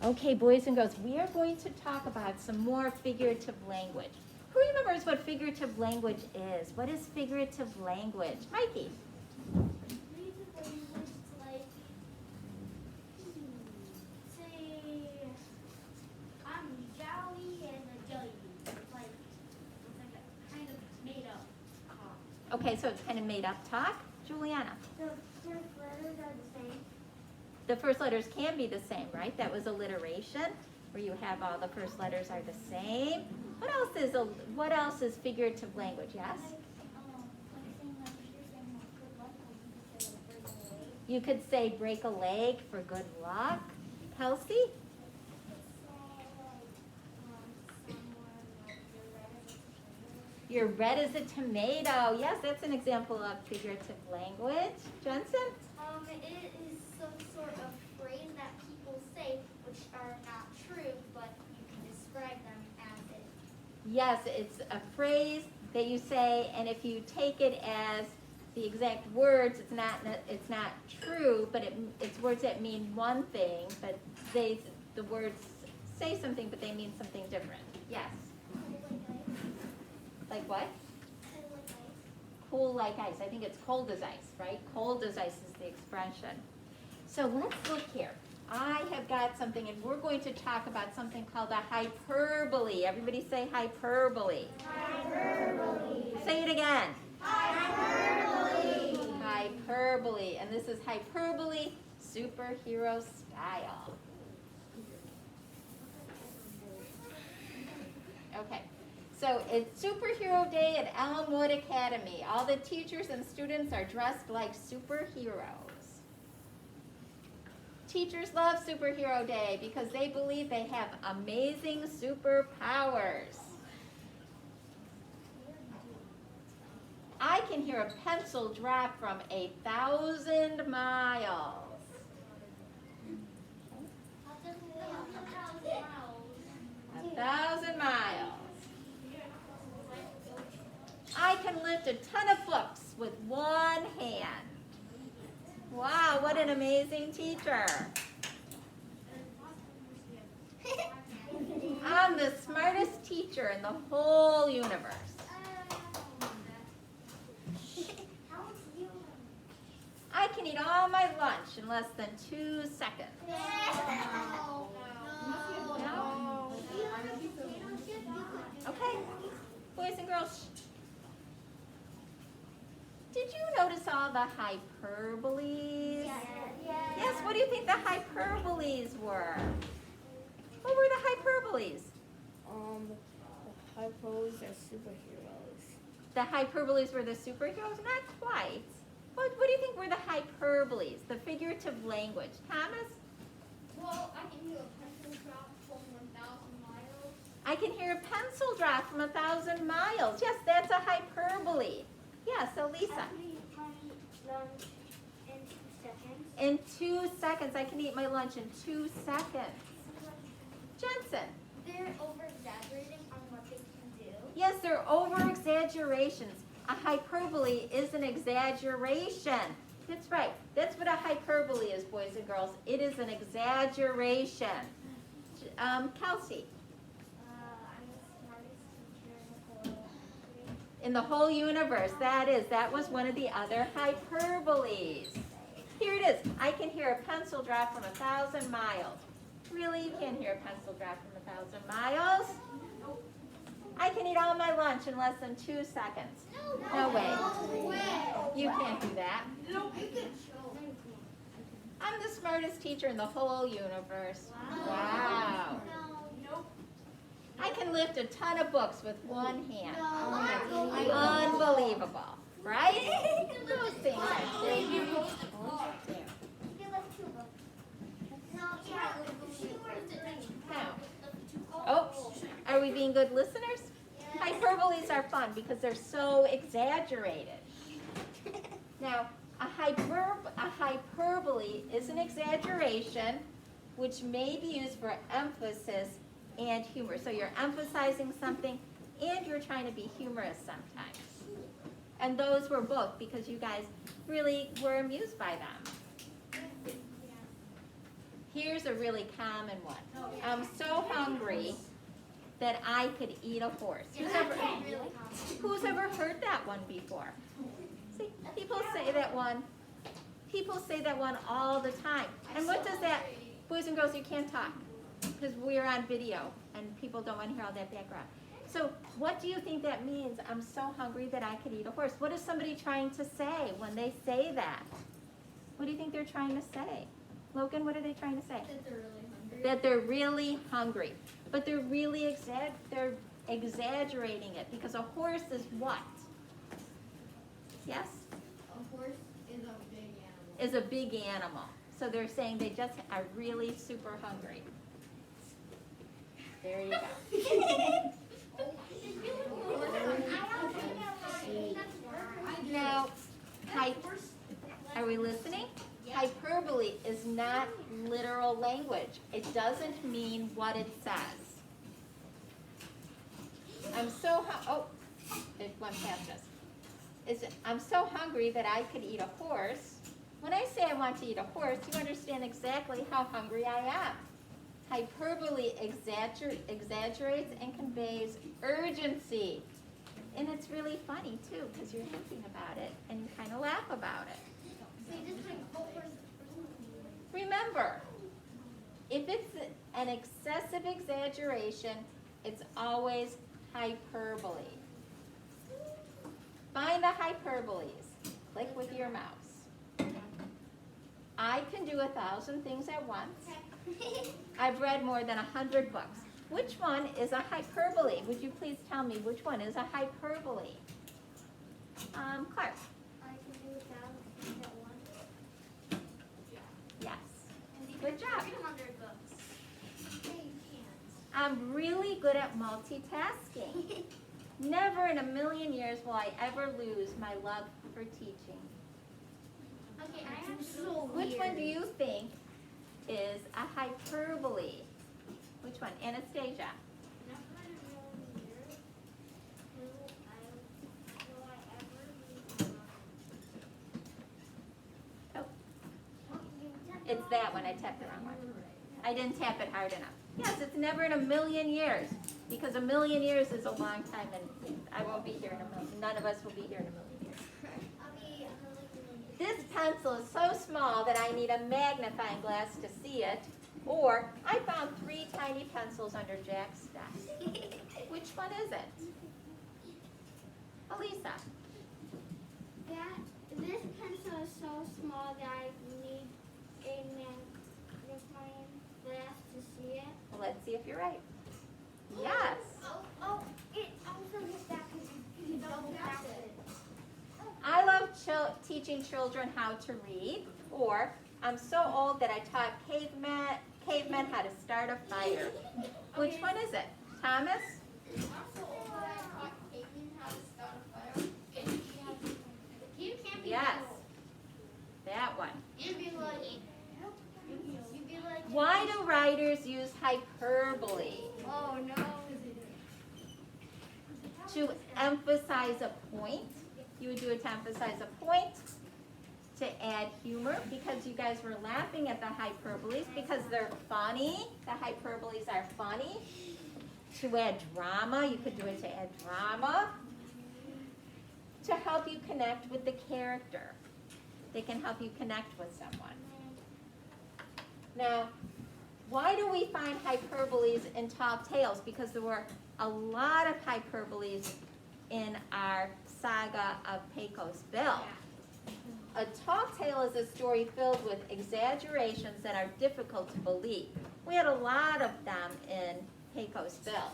Okay, boys and girls, we are going to talk about some more figurative language. Who remembers what figurative language is? What is figurative language? Mikey? Figurative language is like, say, I'm jolly and a jelly bean. It's like a kind of made up talk. Okay, so it's kind of made up talk. Juliana? The first letters are the same. The first letters can be the same, right? That was alliteration, where you have all the first letters are the same. What else is figurative language? Yes? You could say break a leg for good luck. Kelsey? You're red as a tomato. Yes, that's an example of figurative language. Jensen? It is some sort of phrase that people say which are not true, but you can describe them as it. Yes, it's a phrase that you say, and if you take it as the exact words, it's not true, but it's words that mean one thing, but the words say something, but they mean something different. Yes. Like what? Cool like ice. I think it's cold as ice, right? Cold as ice is the expression. So let's look here. I have got something, and we're going to talk about something called a hyperbole. Everybody say hyperbole. Hyperbole. Say it again. Hyperbole. Hyperbole. And this is hyperbole superhero style. Okay. So it's Superhero Day at Elmwood Academy. All the teachers and students are dressed like superheroes. Teachers love Superhero Day because they believe they have amazing superpowers. I can hear a pencil drop from 1,000 miles. 1,000 miles. I can lift a ton of books with one hand. Wow, what an amazing teacher. I'm the smartest teacher in the whole universe. I can eat all my lunch in less than 2 seconds. No? Okay, boys and girls. Did you notice all the hyperboles? Yes, what do you think the hyperboles were? What were the hyperboles? The hyperboles are superheroes. The hyperboles were the superheroes? Not quite. What do you think were the hyperboles? The figurative language. Thomas? Well, I can hear a pencil drop from 1,000 miles. I can hear a pencil drop from 1,000 miles. Yes, that's a hyperbole. Yes, Elisa. I can eat my lunch in 2 seconds. In 2 seconds. I can eat my lunch in 2 seconds. Jensen. They're over-exaggerating on what they can do. Yes, they're over-exaggerations. A hyperbole is an exaggeration. That's right. That's what a hyperbole is, boys and girls. It is an exaggeration. Kelsey. I'm the smartest teacher In the whole universe, that was one of the other hyperboles. Here it is. I can hear a pencil drop from 1,000 miles. Really? You can't hear a pencil drop from 1,000 miles? I can eat all my lunch in less than 2 seconds. No way. You can't do that. I'm the smartest teacher in the whole universe. Wow. I can lift a ton of books with one hand. Unbelievable, right? Those things are crazy. Oh, are we being good listeners? Hyperboles are fun because they're so exaggerated. Now, a hyperbole is an exaggeration which may be used for emphasis and humor. So you're emphasizing something and you're trying to be humorous sometimes. And those were both because you guys really were amused by them. Here's a really common one. I'm so hungry that I could eat a horse. Who's ever heard that one before? See, people say that one. People say that one all the time. And what does that, boys and girls, you can't talk because we're on video and people don't want to hear all that background. So what do you think that means? I'm so hungry that I could eat a horse. What is somebody trying to say when they say that? What do you think they're trying to say? Logan, what are they trying to say? That they're really hungry. That they're really hungry. But they're really they're exaggerating it because a horse is what? Yes? A horse is a big animal. Is a big animal. So they're saying they just are really super hungry. There you go. Now, are we listening? Hyperbole is not literal language. It doesn't mean what it says. It went past us. I'm so hungry that I could eat a horse. When I say I want to eat a horse, you understand exactly how hungry I am. Hyperbole exaggerates and conveys urgency. And it's really funny too, because you're thinking about it and you kind of laugh about it. Remember, if it's an excessive exaggeration, it's always hyperbole. Find the hyperboles. Click with your mouse. I can do 1,000 things at once. I've read more than 100 books. Which one is a hyperbole? Would you please tell me which one is a hyperbole? Clark. I can do 1,000 things at once. Yes. Good job. 300 books. Hey, you can't. I'm really good at multitasking. Never in a million years will I ever lose my love for teaching. Okay, I am so Which one do you think is a hyperbole? Which one? Anastasia. Never in a million years will I ever lose my Oh, love. it's that one. I tapped the wrong one. I didn't tap it hard enough. Yes, it's never in a million years, because a million years is a long time, and I won't be here in a million. None of us will be here in a million years. I'll be a million. This pencil is so small that I need a magnifying glass to see it. Or I found 3 tiny pencils under Jack's desk. Which one is it? Elisa. This pencil is so small that I need a magnifying glass to see it. Well, let's see if you're right. Yes. It also hit that because you double tapped it. I love teaching children how to read. Or I'm so old that I taught cavemen how to start a fire. Which one is it? Thomas? I'm so old that I taught cavemen how to start a fire. You can't be Yes. that old. That one. You'd be like. Why do writers use hyperbole? Oh no. To emphasize a point. You would do it to emphasize a point. To add humor, because you guys were laughing at the hyperboles because they're funny. The hyperboles are funny. To add drama, you could do it to add drama. To help you connect with the character. They can help you connect with someone. Now, why do we find hyperboles in tall tales? Because there were a lot of hyperboles in our saga of Pecos Bill. A tall tale is a story filled with exaggerations that are difficult to believe. We had a lot of them in Pecos Bill.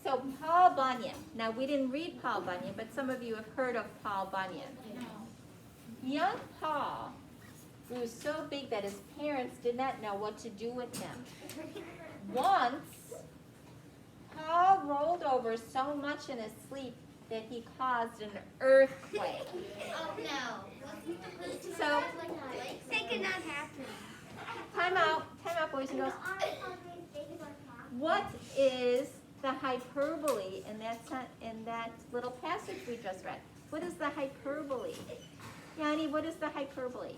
So Paul Bunyan. Now we didn't read Paul Bunyan, but some of you have heard of Paul Bunyan. Young Paul grew so big that his parents did not know what to do with him. Once, Paul rolled over so much in his sleep that he caused an earthquake. Oh no. So, That could not happen. time out, boys and girls. What is the hyperbole in that little passage we just read? What is the hyperbole? Yanni, what is the hyperbole?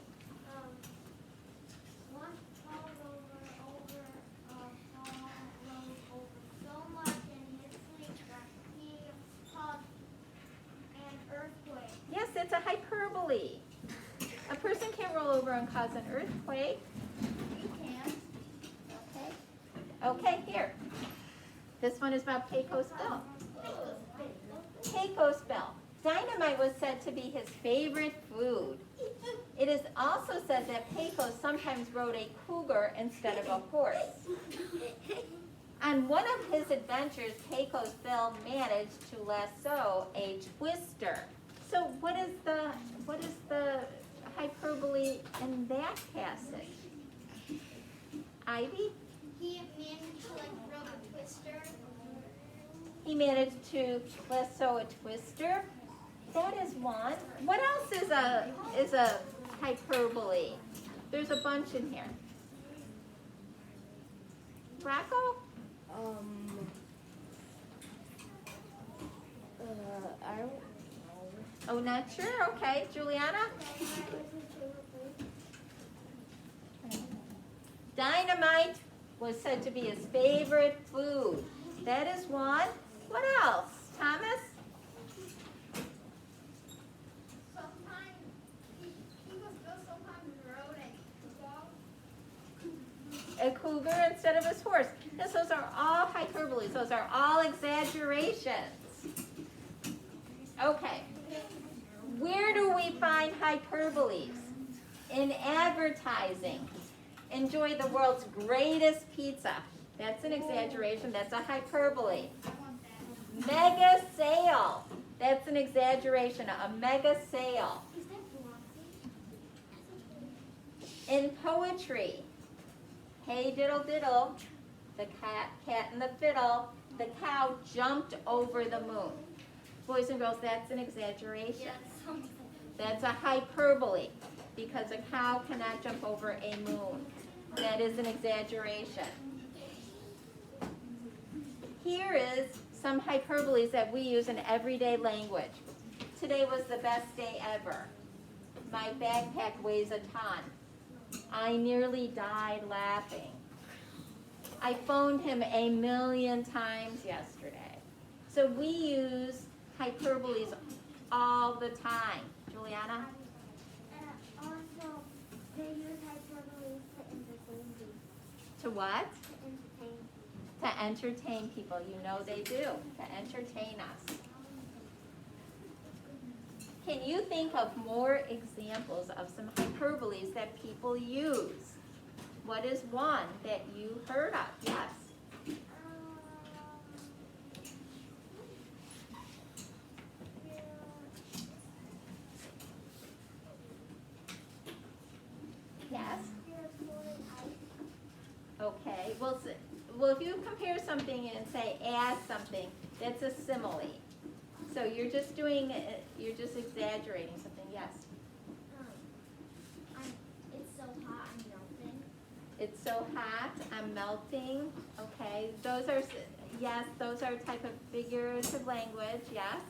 Really? A person can't roll over and cause an earthquake. You can. Okay. Okay, here. This one is about Pecos Bill. Pecos Bill. Dynamite was said to be his favorite food. It is also said that Pecos sometimes rode a cougar instead of a horse. On one of his adventures, Pecos Bill managed to lasso a twister. So what is the hyperbole in that passage? Ivy? He managed to rub a twister. He managed to lasso a twister. That is one. What else is a hyperbole? There's a bunch in here. Rocco? I don't know. Oh, not sure. Okay, Juliana? Dynamite was said to be his favorite food. That is one. What else? Thomas? Sometimes he was just sometimes rode A cougar instead of his horse. Yes, those are all hyperboles. Those are all exaggerations. Okay. Where do we find hyperboles? In advertising. Enjoy the world's greatest pizza. That's an exaggeration. That's a hyperbole. Mega sale. That's an exaggeration. A mega sale. In poetry, hey diddle diddle, the cat and the fiddle, the cow jumped over the moon. Boys and girls, that's an exaggeration. That's a hyperbole because a cow cannot jump over a moon. That is an exaggeration. Here is some hyperboles that we use in everyday language. Today was the best day ever. My backpack weighs a ton. I nearly died laughing. I phoned him a million times yesterday. So we use hyperboles all the time. Juliana? Also, they use hyperbole to entertain people. To what? To entertain. To entertain people. You know they do. To entertain us. Can you think of more examples of some hyperboles that people use? What is one that you heard of? Yes. Yes? Okay. Well, if you compare something and say as something, that's a simile. So you're just exaggerating something. Yes. It's so hot, I'm melting. It's so hot, I'm melting. Okay. Those are a type of figurative language. Yes.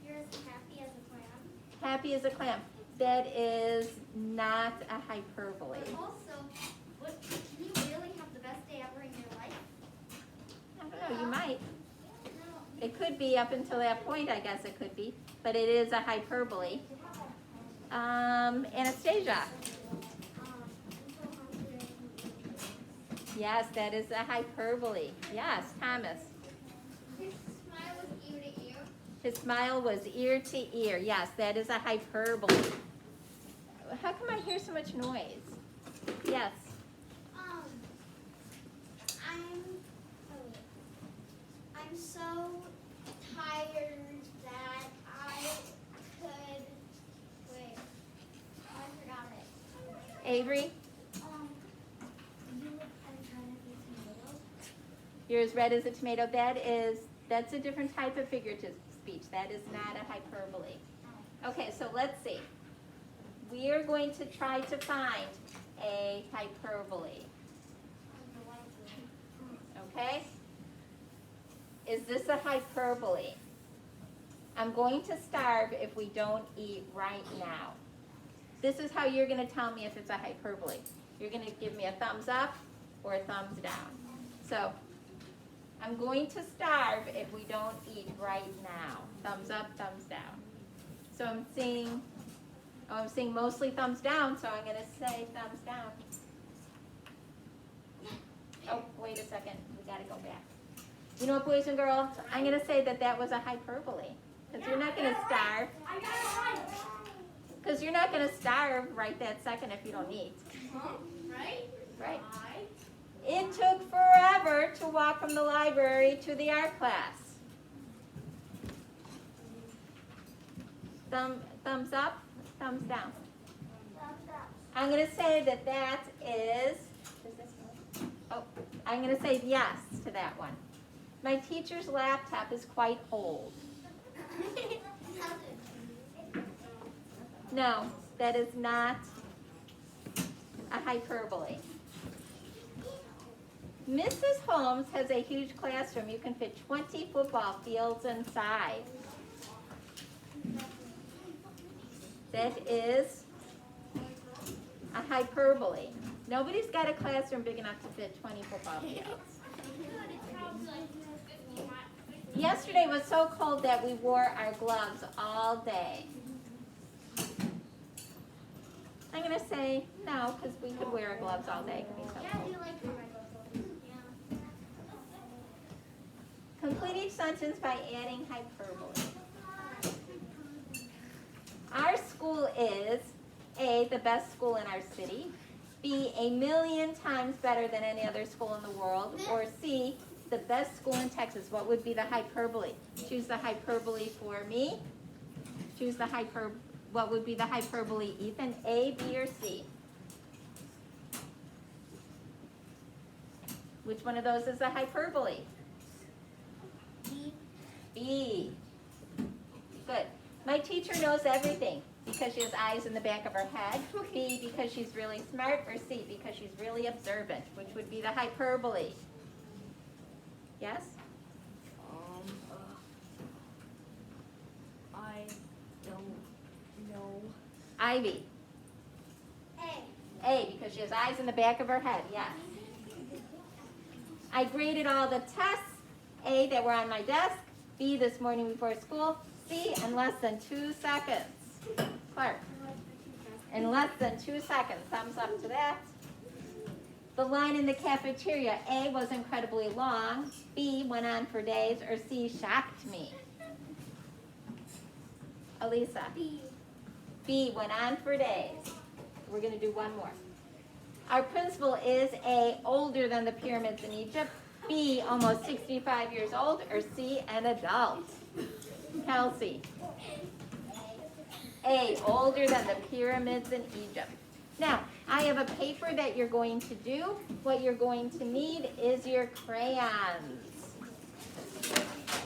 You're as happy as a clam. Happy as a clam. That is not a hyperbole. But also, can you really have the best day ever in your life? I don't know. You might. No. It could be up until that point. I guess it could be, but it is a hyperbole. Anastasia. I'm so hungry. Yes, that is a hyperbole. Yes, Thomas. His smile was ear to ear. His smile was ear to ear. Yes, that is a hyperbole. How come I hear so much noise? Yes. I'm so tired that I could wait. I forgot it. Avery, You look as red as a tomato. you're as red as a tomato. That's a different type of figurative speech. That is not a hyperbole. Okay, so let's see. We are going to try to find a hyperbole. Okay? Is this a hyperbole? I'm going to starve if we don't eat right now. This is how you're going to tell me if it's a hyperbole. You're going to give me a thumbs up or a thumbs down. So, I'm going to starve if we don't eat right now. Thumbs up, thumbs down. So I'm saying Oh, I'm seeing mostly thumbs down, so I'm gonna say thumbs down. Oh, wait a second, we gotta go back. You know what, boys and girls, I'm gonna say that that was a hyperbole. Because you're not gonna starve. I got it right. Because you're not gonna starve right that second if you don't eat. Huh? Right? Right. I. It took forever to walk from the library to the art class. Thumbs up, thumbs down. I'm going to say that that is, oh, I'm going to say yes to that one. My teacher's laptop is quite old. No, that is not a hyperbole. Mrs. Holmes has a huge classroom. You can fit 20 football fields inside. That is a hyperbole. Nobody's got a classroom big enough to fit 20 football fields. Yesterday was so cold that we wore our gloves all day. I'm going to say no, because we could wear our gloves all day. It could be so Yeah, cold. do you like my gloves? Complete each sentence by adding hyperbole. Our school is A, the best school in our city, B, a million times better than any other school in the world, or C, the best school in Texas. What would be the hyperbole? Choose the hyperbole for me. Choose the what would be the hyperbole, Ethan? A, B, or C? Which one of those is the hyperbole? B. B. Good. My teacher knows everything because she has eyes in the back of her head. B, because she's really smart. Or C, because she's really observant, which would be the hyperbole. Yes? I don't know. Ivy. A. A, because she has eyes in the back of her head. Yes. I graded all the tests. A, that were on my desk. B, this morning before school. C, in less than 2 seconds. Clark. In less than 2 seconds. Thumbs up to that. The line in the cafeteria. A, was incredibly long. B, went on for days. Or C, shocked me. Elisa. B. B, went on for days. We're going to do one more. Our principal is A, older than the pyramids in Egypt. B, almost 65 years old. Or C, an adult. Kelsey. A, older than the pyramids in Egypt. Now, I have a paper that you're going to do. What you're going to need is your crayons.